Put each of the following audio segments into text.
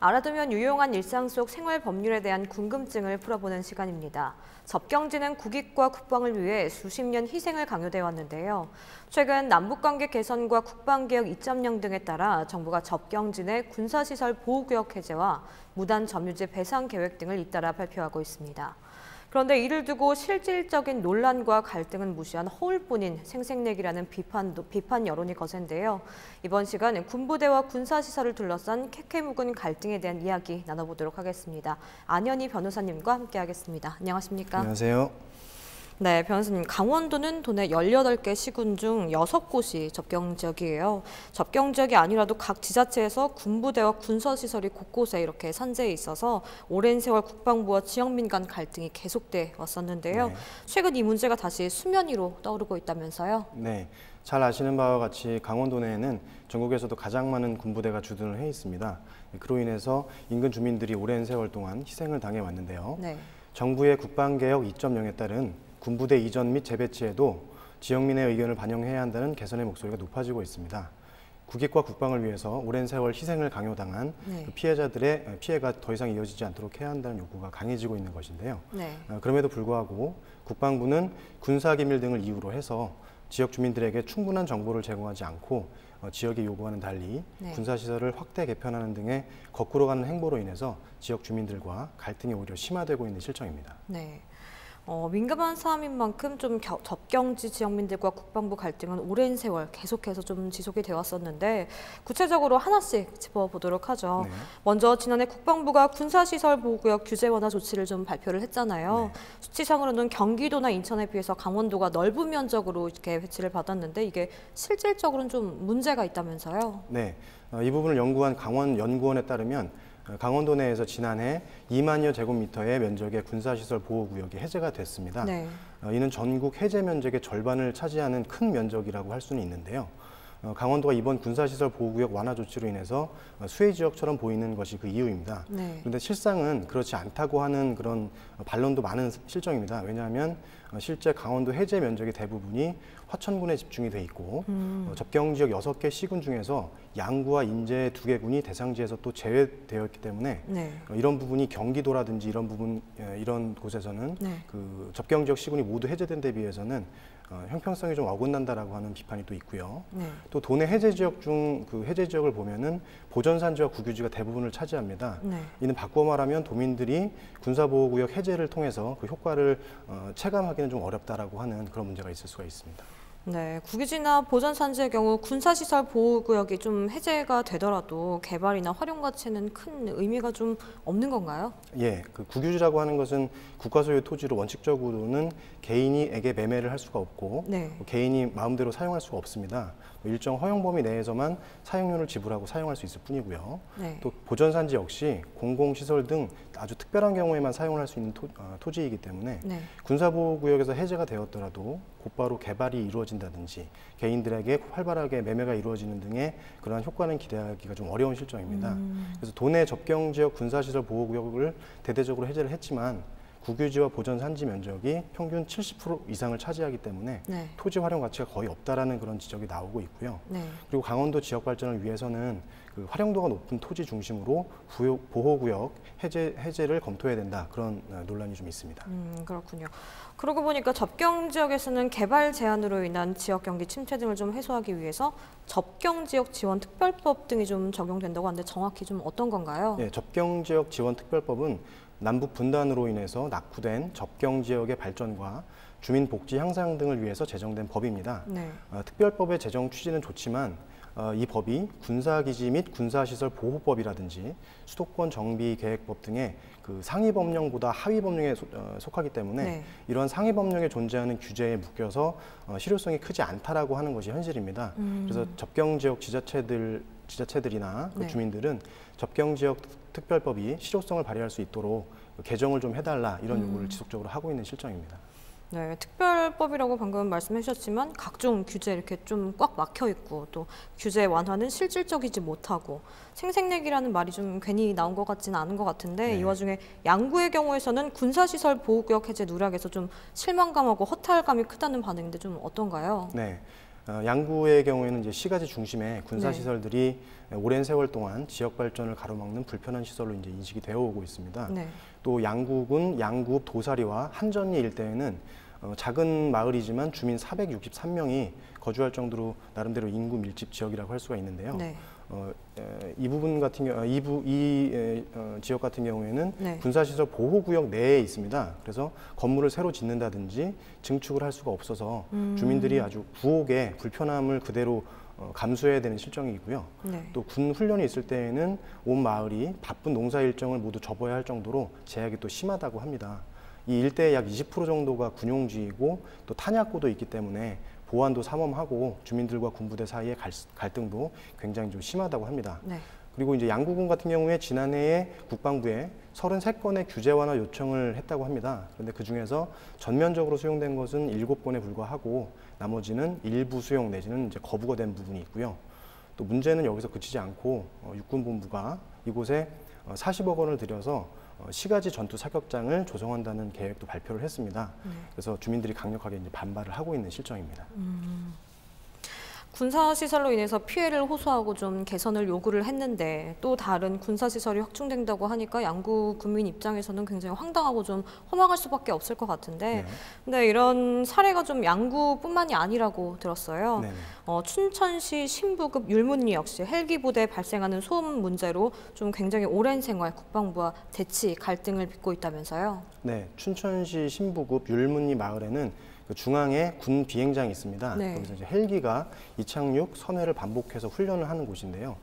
알아두면 유용한 일상 속 생활 법률에 대한 궁금증을 풀어보는 시간입니다. 접경지는 국익과 국방을 위해 수십 년 희생을 강요돼 왔는데요. 최근 남북관계 개선과 국방개혁 2.0 등에 따라 정부가 접경지 군사시설 보호구역 해제와 무단 점유지 배상 계획 등을 잇따라 발표하고 있습니다. 그런데 이를 두고 실질적인 논란과 갈등은 무시한 허울뿐인 생색내기라는 비판 여론이 거센데요. 이번 시간 군부대와 군사시설을 둘러싼 캐캐묵은 갈등에 대한 이야기 나눠보도록 하겠습니다. 안현희 변호사님과 함께하겠습니다. 안녕하십니까? 안녕하세요. 네, 변호사님, 강원도는 도내 18개 시군 중 6곳이 접경 지역이에요. 접경 지역이 아니라도 각 지자체에서 군부대와 군사시설이 곳곳에 이렇게 산재해 있어서 오랜 세월 국방부와 지역민 간 갈등이 계속돼 왔었는데요. 네. 최근 이 문제가 다시 수면 위로 떠오르고 있다면서요? 네, 잘 아시는 바와 같이 강원도 내에는 전국에서도 가장 많은 군부대가 주둔을 해 있습니다. 그로 인해서 인근 주민들이 오랜 세월 동안 희생을 당해 왔는데요. 네. 정부의 국방개혁 2.0에 따른 군부대 이전 및 재배치에도 지역민의 의견을 반영해야 한다는 개선의 목소리가 높아지고 있습니다. 국익과 국방을 위해서 오랜 세월 희생을 강요당한 그 피해자들의 피해가 더 이상 이어지지 않도록 해야 한다는 요구가 강해지고 있는 것인데요. 네. 그럼에도 불구하고 국방부는 군사기밀 등을 이유로 해서 지역 주민들에게 충분한 정보를 제공하지 않고 지역의 요구와는 달리 군사시설을 확대 개편하는 등의 거꾸로 가는 행보로 인해서 지역 주민들과 갈등이 오히려 심화되고 있는 실정입니다. 네. 민감한 사안인 만큼 좀 접경지 지역민들과 국방부 갈등은 오랜 세월 계속해서 좀 지속이 되어 왔었는데 구체적으로 하나씩 짚어보도록 하죠. 네. 먼저 지난해 국방부가 군사시설 보호구역 규제 완화 조치를 좀 발표를 했잖아요. 네. 수치상으로는 경기도나 인천에 비해서 강원도가 넓은 면적으로 이렇게 배치를 받았는데 이게 실질적으로는 좀 문제가 있다면서요? 네, 이 부분을 연구한 강원연구원에 따르면 강원도 내에서 지난해 2만여 제곱미터의 면적의 군사시설 보호구역이 해제가 됐습니다. 네. 이는 전국 해제 면적의 절반을 차지하는 큰 면적이라고 할 수는 있는데요. 강원도가 이번 군사시설 보호구역 완화 조치로 인해서 수해 지역처럼 보이는 것이 그 이유입니다. 네. 그런데 실상은 그렇지 않다고 하는 그런 반론도 많은 실정입니다. 왜냐하면 실제 강원도 해제 면적의 대부분이 화천군에 집중이 돼 있고 접경 지역 6개 시군 중에서 양구와 인제 2개 군이 대상지에서 또 제외되어 있기 때문에 이런 부분이 경기도라든지 이런 곳에서는 그 접경 지역 시군이 모두 해제된 데 비해서는 형평성이 좀 어긋난다라고 하는 비판이 또 있고요. 또 도내 해제 지역 중 그 해제 지역을 보면은 보전산지와 국유지가 대부분을 차지합니다. 이는 바꾸어 말하면 도민들이 군사보호구역 해제를 통해서 그 효과를 체감하기는 좀 어렵다라고 하는 그런 문제가 있을 수가 있습니다. 네, 국유지나 보전산지의 경우 군사시설 보호구역이 좀 해제가 되더라도 개발이나 활용 가치는 큰 의미가 좀 없는 건가요? 예, 그 국유지라고 하는 것은 국가 소유 토지로 원칙적으로는 개인에게 매매를 할 수가 없고 개인이 마음대로 사용할 수가 없습니다. 일정 허용 범위 내에서만 사용료를 지불하고 사용할 수 있을 뿐이고요. 또 보전산지 역시 공공시설 등 아주 특별한 경우에만 사용을 할 수 있는 토지이기 때문에 군사보호구역에서 해제가 되었더라도 곧바로 개발이 이루어진다든지 개인들에게 활발하게 매매가 이루어지는 등의 그러한 효과는 기대하기가 좀 어려운 실정입니다. 그래서 도내 접경지역 군사시설 보호구역을 대대적으로 해제를 했지만 국유지와 보전산지 면적이 평균 70% 이상을 차지하기 때문에 토지 활용 가치가 거의 없다라는 그런 지적이 나오고 있고요. 그리고 강원도 지역 발전을 위해서는 그 활용도가 높은 토지 중심으로 보호구역 해제를 검토해야 된다, 그런 논란이 좀 있습니다. 그렇군요. 그러고 보니까 접경 지역에서는 개발 제한으로 인한 지역 경기 침체 등을 좀 해소하기 위해서 접경 지역 지원 특별법 등이 좀 적용된다고 하는데 정확히 좀 어떤 건가요? 네, 접경 지역 지원 특별법은 남북 분단으로 인해서 낙후된 접경 지역의 발전과 주민 복지 향상 등을 위해서 제정된 법입니다. 특별법의 제정 취지는 좋지만 이 법이 군사기지 및 군사시설 보호법이라든지 수도권 정비 계획법 등의 그 상위 법령보다 하위 법령에 속하기 때문에 이러한 상위 법령에 존재하는 규제에 묶여서 실효성이 크지 않다라고 하는 것이 현실입니다. 그래서 접경 지역 지자체들이나 그 주민들은 접경 지역 특별법이 실효성을 발휘할 수 있도록 개정을 좀 해달라, 이런 요구를 지속적으로 하고 있는 실정입니다. 네, 특별법이라고 방금 말씀해 주셨지만 각종 규제 이렇게 좀 꽉 막혀 있고 또 규제 완화는 실질적이지 못하고 생색내기라는 말이 좀 괜히 나온 것 같지는 않은 것 같은데 이 와중에 양구의 경우에서는 군사시설 보호구역 해제 누락에서 좀 실망감하고 허탈감이 크다는 반응인데 좀 어떤가요? 네. 양구의 경우에는 이제 시가지 중심의 군사 시설들이 오랜 세월 동안 지역 발전을 가로막는 불편한 시설로 이제 인식이 되어 오고 있습니다. 또 양구군, 양구, 도사리와 한전리 일대에는 작은 마을이지만 주민 463명이 거주할 정도로 나름대로 인구 밀집 지역이라고 할 수가 있는데요. 이 부분 같은 경우, 지역 같은 경우에는 군사시설 보호구역 내에 있습니다. 그래서 건물을 새로 짓는다든지 증축을 할 수가 없어서 주민들이 아주 부옥의 불편함을 그대로 감수해야 되는 실정이고요. 또 군 훈련이 있을 때에는 온 마을이 바쁜 농사 일정을 모두 접어야 할 정도로 제약이 또 심하다고 합니다. 이 일대의 약 20% 정도가 군용지이고 또 탄약고도 있기 때문에 보안도 삼엄하고 주민들과 군부대 사이의 갈등도 굉장히 좀 심하다고 합니다. 그리고 이제 양구군 같은 경우에 지난해에 국방부에 33건의 규제 완화 요청을 했다고 합니다. 그런데 그 중에서 전면적으로 수용된 것은 7건에 불과하고 나머지는 일부 수용 내지는 이제 거부가 된 부분이 있고요. 또 문제는 여기서 그치지 않고 육군본부가 이곳에 40억 원을 들여서 시가지 전투 사격장을 조성한다는 계획도 발표를 했습니다. 그래서 주민들이 강력하게 이제 반발을 하고 있는 실정입니다. 군사시설로 인해서 피해를 호소하고 좀 개선을 요구를 했는데 또 다른 군사시설이 확충된다고 하니까 양구 군민 입장에서는 굉장히 황당하고 좀 허망할 수밖에 없을 것 같은데 근데 이런 사례가 좀 양구뿐만이 아니라고 들었어요. 춘천시 신부급 율문리 역시 헬기 부대에 발생하는 소음 문제로 좀 굉장히 오랜 생활 국방부와 대치 갈등을 빚고 있다면서요. 네, 춘천시 신부급 율문리 마을에는 그 중앙에 군 비행장이 있습니다. 거기서 이제 헬기가 이착륙, 선회를 반복해서 훈련을 하는 곳인데요.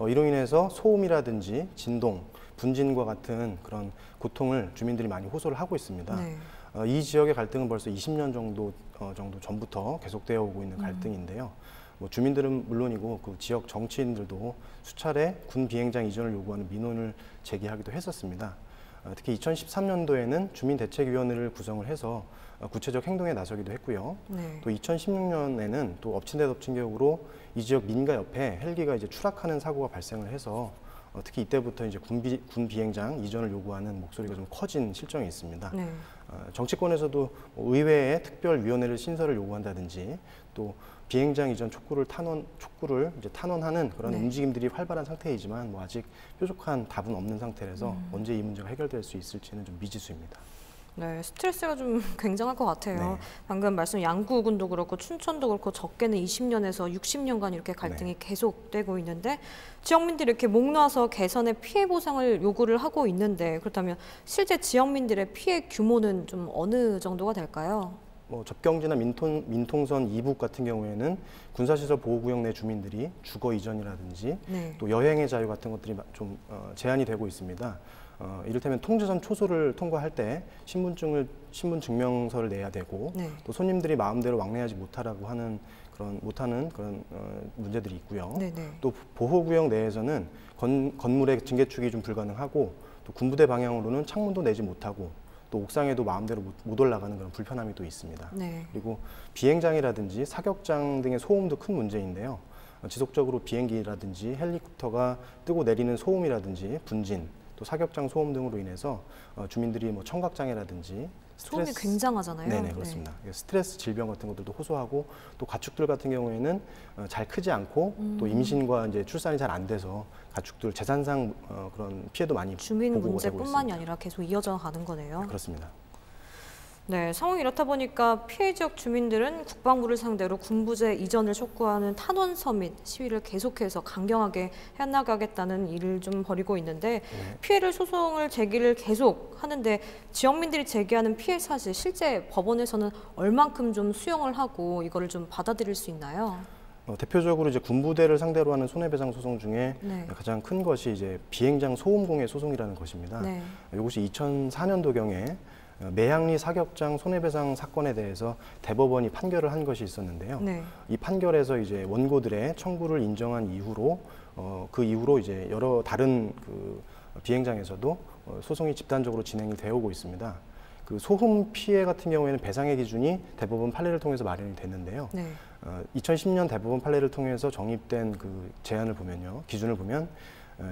이로 인해서 소음이라든지 진동, 분진과 같은 그런 고통을 주민들이 많이 호소를 하고 있습니다. 이 지역의 갈등은 벌써 20년 정도 전부터 계속되어 오고 있는 갈등인데요. 뭐 주민들은 물론이고 그 지역 정치인들도 수차례 군 비행장 이전을 요구하는 민원을 제기하기도 했었습니다. 특히 2013년도에는 주민대책위원회를 구성을 해서 구체적 행동에 나서기도 했고요. 또 2016년에는 또 엎친 데 덮친 격으로 이 지역 민가 옆에 헬기가 이제 추락하는 사고가 발생을 해서 특히 이때부터 이제 군 비행장 이전을 요구하는 목소리가 좀 커진 실정이 있습니다. 정치권에서도 의회에 특별위원회를 신설을 요구한다든지 또 비행장 이전 촉구를 이제 탄원하는 그런 움직임들이 활발한 상태이지만 뭐 아직 뾰족한 답은 없는 상태라서 언제 이 문제가 해결될 수 있을지는 좀 미지수입니다. 네, 스트레스가 좀 굉장할 것 같아요. 방금 말씀 양구군도 그렇고 춘천도 그렇고 적게는 20년에서 60년간 이렇게 갈등이 계속되고 있는데 지역민들이 이렇게 목 놓아서 개선의 피해 보상을 요구를 하고 있는데 그렇다면 실제 지역민들의 피해 규모는 좀 어느 정도가 될까요? 뭐 접경지나 민통선 이북 같은 경우에는 군사시설 보호구역 내 주민들이 주거 이전이라든지 또 여행의 자유 같은 것들이 좀 제한이 되고 있습니다. 이를테면 통제선 초소를 통과할 때 신분 증명서를 내야 되고 또 손님들이 마음대로 왕래하지 못하는 그런 문제들이 있고요. 또 보호구역 내에서는 건물의 증개축이 좀 불가능하고 또 군부대 방향으로는 창문도 내지 못하고 또 옥상에도 마음대로 못 올라가는 그런 불편함이 또 있습니다. 그리고 비행장이라든지 사격장 등의 소음도 큰 문제인데요. 지속적으로 비행기라든지 헬리콥터가 뜨고 내리는 소음이라든지 분진 또 사격장 소음 등으로 인해서 주민들이 뭐 청각장애라든지 소음이 굉장하잖아요. 네네, 그렇습니다. 스트레스 질병 같은 것들도 호소하고 또 가축들 같은 경우에는 잘 크지 않고 또 임신과 이제 출산이 잘 안 돼서 가축들 재산상 그런 피해도 많이 주민 보고가 되고 문제뿐만이 있습니다. 아니라 계속 이어져 가는 거네요. 그렇습니다. 네, 상황이 이렇다 보니까 피해 지역 주민들은 국방부를 상대로 군부대 이전을 촉구하는 탄원 서밋 시위를 계속해서 강경하게 해나가겠다는 일을 좀 벌이고 있는데 피해를 소송을 제기를 계속 하는데 지역민들이 제기하는 피해 사실 실제 법원에서는 얼만큼 좀 수용을 하고 이거를 좀 받아들일 수 있나요? 대표적으로 이제 군부대를 상대로 하는 손해배상 소송 중에 가장 큰 것이 이제 비행장 소음공해 소송이라는 것입니다. 이것이 2004년도경에 매향리 사격장 손해배상 사건에 대해서 대법원이 판결을 한 것이 있었는데요. 이 판결에서 이제 원고들의 청구를 인정한 이후로 그 이후로 이제 여러 다른 그 비행장에서도 소송이 집단적으로 진행이 되어 오고 있습니다. 그 소음 피해 같은 경우에는 배상의 기준이 대법원 판례를 통해서 마련이 됐는데요. 2010년 대법원 판례를 통해서 정립된 그 제안을 보면요, 기준을 보면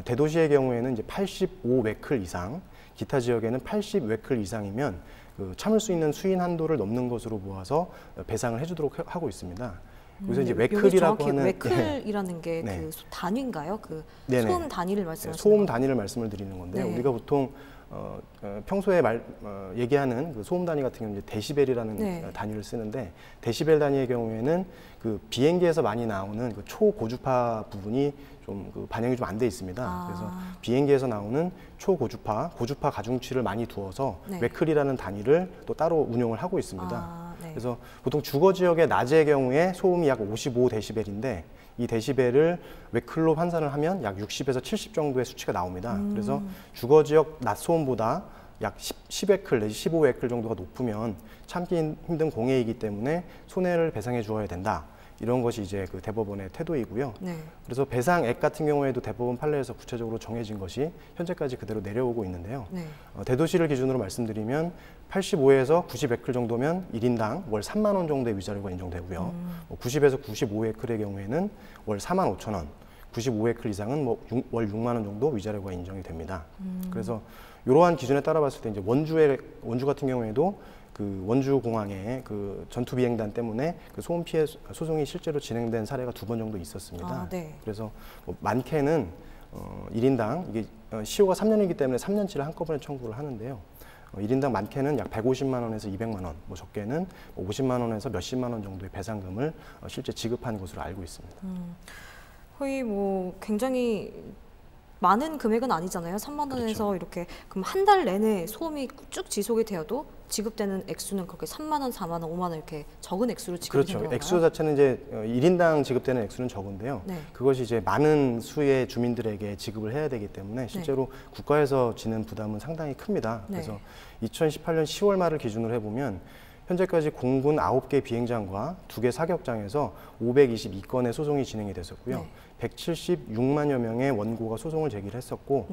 대도시의 경우에는 이제 85웨클 이상, 기타 지역에는 80웨클 이상이면 그 참을 수 있는 수인 한도를 넘는 것으로 보아서 배상을 해주도록 하고 있습니다. 그래서 이제 웨클이라고 하는 웨클이라는 게 그 단위인가요? 그 소음 단위를 말씀하시는 소음 단위를 말씀을 드리는 건데요. 우리가 보통 평소에 얘기하는 그 소음 단위 같은 경우는 이제 데시벨이라는 단위를 쓰는데 데시벨 단위의 경우에는 그 비행기에서 많이 나오는 그 초고주파 부분이 좀 그 반영이 좀 안 돼 있습니다. 그래서 비행기에서 나오는 초고주파, 고주파 가중치를 많이 두어서 웨클이라는 단위를 또 따로 운용을 하고 있습니다. 그래서 보통 주거 지역의 낮의 경우에 소음이 약 55데시벨인데 이 데시벨을 웨클로 환산을 하면 약 60에서 70 정도의 수치가 나옵니다. 그래서 주거 지역 낮 소음보다 약 10웨클 내지 15웨클 정도가 높으면 참기 힘든 공해이기 때문에 손해를 배상해 주어야 된다. 이런 것이 이제 그 대법원의 태도이고요. 그래서 배상액 같은 경우에도 대법원 판례에서 구체적으로 정해진 것이 현재까지 그대로 내려오고 있는데요. 대도시를 기준으로 말씀드리면 85에서 90웨클 정도면 1인당 월 3만 원 정도의 위자료가 인정되고요. 90에서 95웨클의 경우에는 월 4만 5천 원, 95웨클 이상은 월 6만 원 정도 위자료가 인정이 됩니다. 그래서 이러한 기준에 따라 봤을 때 이제 원주 같은 경우에도 그 원주 공항의 그 전투 비행단 때문에 그 소음 피해 소송이 실제로 진행된 사례가 2번 정도 있었습니다. 그래서 많게는 1인당 이게 시효가 3년이기 때문에 3년치를 한꺼번에 청구를 하는데요. 1인당 많게는 약 150만 원에서 200만 원, 적게는 50만 원에서 몇십만 원 정도의 배상금을 실제 지급한 것으로 알고 있습니다. 거의 굉장히 많은 금액은 아니잖아요. 3만 원에서 이렇게 그럼 한 달 내내 소음이 쭉 지속이 되어도 지급되는 액수는 그렇게 3만 원, 4만 원, 5만 원 이렇게 적은 액수로 지급이 되는 건가요? 액수 자체는 이제 1인당 지급되는 액수는 적은데요. 그것이 이제 많은 수의 주민들에게 지급을 해야 되기 때문에 실제로 국가에서 지는 부담은 상당히 큽니다. 그래서 2018년 10월 말을 기준으로 해보면 현재까지 공군 9개 비행장과 2개 사격장에서 522건의 소송이 진행이 됐었고요. 176만여 명의 원고가 소송을 제기를 했었고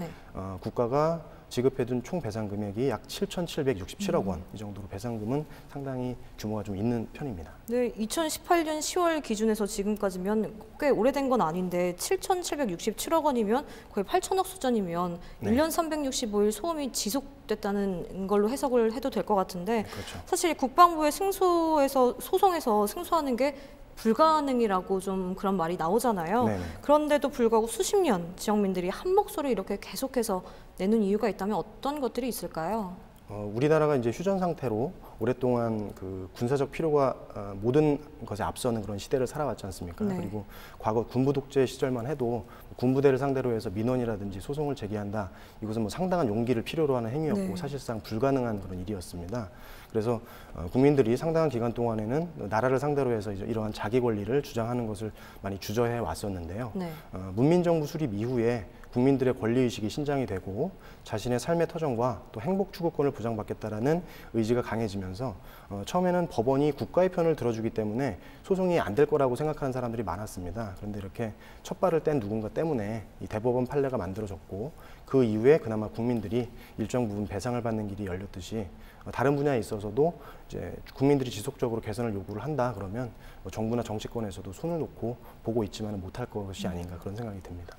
국가가 지급해둔 총 배상 금액이 약 7,767억 원 이 정도로 배상금은 상당히 규모가 좀 있는 편입니다. 네, 2018년 10월 기준에서 지금까지면 꽤 오래된 건 아닌데 7,767억 원이면 거의 8천억 수준이면 1년 365일 소음이 지속됐다는 걸로 해석을 해도 될 것 같은데 사실 국방부의 소송에서 승소하는 게 불가능이라고 좀 그런 말이 나오잖아요. 그런데도 불구하고 수십 년 지역민들이 한 목소리 이렇게 계속해서 내는 이유가 있다면 어떤 것들이 있을까요? 우리나라가 이제 휴전 상태로 오랫동안 그 군사적 필요가 모든 것에 앞서는 그런 시대를 살아왔지 않습니까? 그리고 과거 군부 독재 시절만 해도 군부대를 상대로 해서 민원이라든지 소송을 제기한다. 이것은 상당한 용기를 필요로 하는 행위였고 사실상 불가능한 그런 일이었습니다. 그래서 국민들이 상당한 기간 동안에는 나라를 상대로 해서 이러한 자기 권리를 주장하는 것을 많이 주저해 왔었는데요. 문민정부 수립 이후에 국민들의 권리의식이 신장이 되고 자신의 삶의 터전과 또 행복 추구권을 보장받겠다라는 의지가 강해지면서 처음에는 법원이 국가의 편을 들어주기 때문에 소송이 안 될 거라고 생각하는 사람들이 많았습니다. 그런데 이렇게 첫 발을 뗀 누군가 때문에 이 대법원 판례가 만들어졌고 그 이후에 그나마 국민들이 일정 부분 배상을 받는 길이 열렸듯이 다른 분야에 있어서도 이제 국민들이 지속적으로 개선을 요구를 한다 그러면 정부나 정치권에서도 손을 놓고 보고 있지만 못할 것이 아닌가 그런 생각이 듭니다.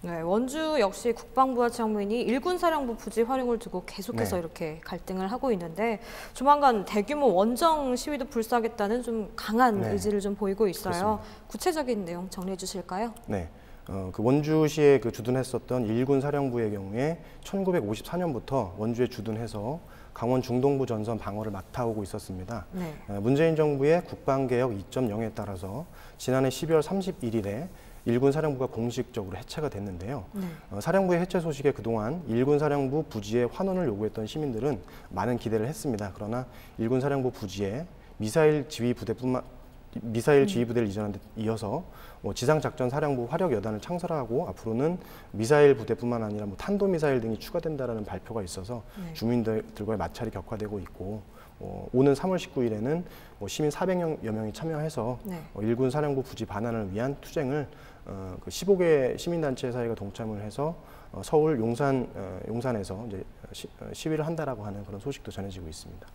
네, 원주 역시 국방부와 지역민이 일군사령부 부지 활용을 두고 계속해서 이렇게 갈등을 하고 있는데 조만간 대규모 원정 시위도 불사하겠다는 좀 강한 의지를 좀 보이고 있어요. 그렇습니다. 구체적인 내용 정리해 주실까요? 네. 그 원주시에 주둔했었던 일군 사령부의 경우에 1954년부터 원주에 주둔해서 강원 중동부 전선 방어를 맡아오고 있었습니다. 문재인 정부의 국방개혁 2.0에 따라서 지난해 12월 31일에 일군 사령부가 공식적으로 해체가 됐는데요. 사령부의 해체 소식에 그동안 일군 사령부 부지에 환원을 요구했던 시민들은 많은 기대를 했습니다. 그러나 일군 사령부 부지에 미사일 지휘 부대를 이전한 데 이어서 지상작전 사령부 화력 여단을 창설하고 앞으로는 미사일 부대뿐만 아니라 탄도미사일 등이 추가된다는 발표가 있어서 주민들과의 마찰이 격화되고 있고 오는 3월 19일에는 시민 400여 명이 참여해서 일군 사령부 부지 반환을 위한 투쟁을 15개 시민단체 사회가 동참을 해서 서울 용산에서 이제 시위를 한다라고 하는 그런 소식도 전해지고 있습니다.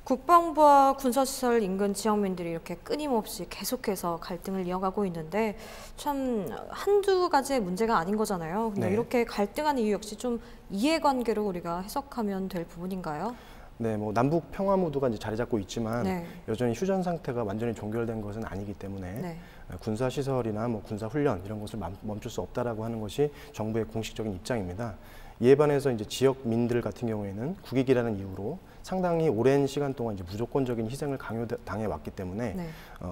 국방부와 군사시설 인근 지역민들이 이렇게 끊임없이 계속해서 갈등을 이어가고 있는데 참 한두 가지의 문제가 아닌 거잖아요. 근데 이렇게 갈등하는 이유 역시 좀 이해관계로 우리가 해석하면 될 부분인가요? 네, 뭐 남북 평화 무드가 이제 자리 잡고 있지만 네. 여전히 휴전 상태가 완전히 종결된 것은 아니기 때문에 네. 군사 시설이나 뭐 군사 훈련 이런 것을 멈출 수 없다라고 하는 것이 정부의 공식적인 입장입니다. 이에 반해서 이제 지역민들 같은 경우에는 국익이라는 이유로 상당히 오랜 시간 동안 이제 무조건적인 희생을 강요당해 왔기 때문에 네.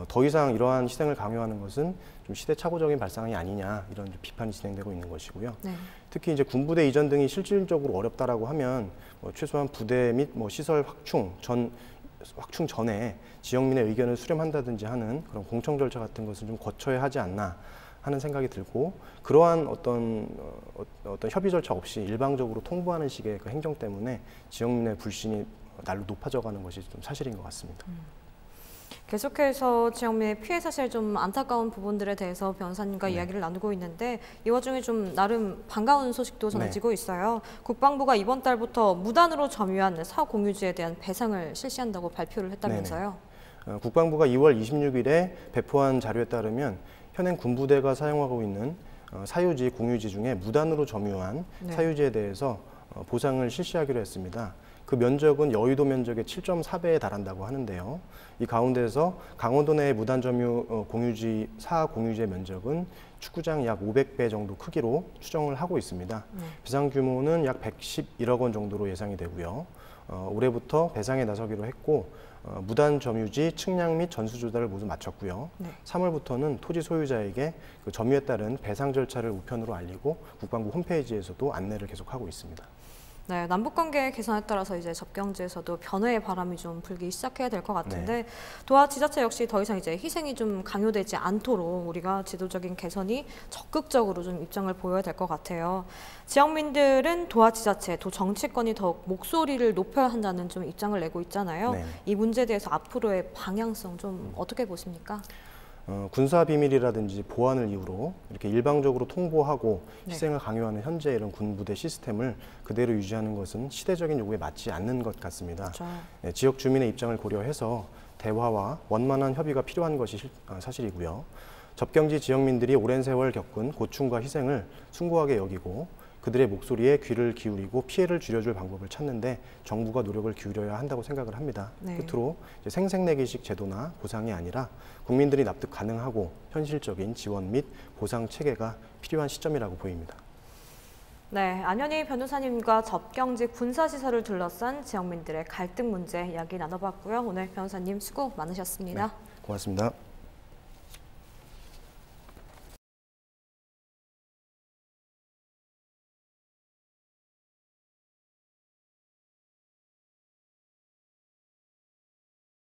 더 이상 이러한 희생을 강요하는 것은 좀 시대착오적인 발상이 아니냐 이런 비판이 진행되고 있는 것이고요. 네. 특히 이제 군부대 이전 등이 실질적으로 어렵다라고 하면 최소한 부대 및 뭐 시설 확충 전에 지역민의 의견을 수렴한다든지 하는 그런 공청 절차 같은 것을 좀 거쳐야 하지 않나 하는 생각이 들고 그러한 어떤 협의 절차 없이 일방적으로 통보하는 식의 그 행정 때문에 지역민의 불신이 날로 높아져가는 것이 좀 사실인 것 같습니다. 계속해서 지역민의 피해 사실 좀 안타까운 부분들에 대해서 변호사님과 네. 이야기를 나누고 있는데 이 와중에 좀 나름 반가운 소식도 전해지고 네. 있어요. 국방부가 이번 달부터 무단으로 점유한 사공유지에 대한 배상을 실시한다고 발표를 했다면서요. 국방부가 2월 26일에 배포한 자료에 따르면 현행 군부대가 사용하고 있는 사유지, 공유지 중에 무단으로 점유한 네. 사유지에 대해서 보상을 실시하기로 했습니다. 그 면적은 여의도 면적의 7.4배에 달한다고 하는데요. 이 가운데서 강원도 내 무단 점유 공유지, 사공유지의 면적은 축구장 약 500배 정도 크기로 추정을 하고 있습니다. 배상 규모는 약 111억 원 정도로 예상이 되고요. 올해부터 배상에 나서기로 했고 무단 점유지 측량 및 전수 조달을 모두 마쳤고요. 네. 3월부터는 토지 소유자에게 그 점유에 따른 배상 절차를 우편으로 알리고 국방부 홈페이지에서도 안내를 계속하고 있습니다. 네, 남북관계 개선에 따라서 이제 접경지에서도 변화의 바람이 좀 불기 시작해야 될 것 같은데 도하 지자체 역시 더 이상 이제 희생이 좀 강요되지 않도록 우리가 지도적인 개선이 적극적으로 좀 입장을 보여야 될 것 같아요. 지역민들은 도하 지자체, 도 정치권이 더욱 목소리를 높여야 한다는 좀 입장을 내고 있잖아요. 네. 이 문제에 대해서 앞으로의 방향성 좀 어떻게 보십니까? 군사 비밀이라든지 보안을 이유로 이렇게 일방적으로 통보하고 희생을 강요하는 현재 이런 군부대 시스템을 그대로 유지하는 것은 시대적인 요구에 맞지 않는 것 같습니다. 그렇죠. 지역 주민의 입장을 고려해서 대화와 원만한 협의가 필요한 것이 사실이고요. 접경지 지역민들이 오랜 세월 겪은 고충과 희생을 숭고하게 여기고 그들의 목소리에 귀를 기울이고 피해를 줄여줄 방법을 찾는데 정부가 노력을 기울여야 한다고 생각을 합니다. 네. 끝으로 이제 생색내기식 제도나 보상이 아니라 국민들이 납득 가능하고 현실적인 지원 및 보상 체계가 필요한 시점이라고 보입니다. 네, 안현희 변호사님과 접경지 군사시설을 둘러싼 지역민들의 갈등 문제 이야기 나눠봤고요. 오늘 변호사님 수고 많으셨습니다. 네, 고맙습니다.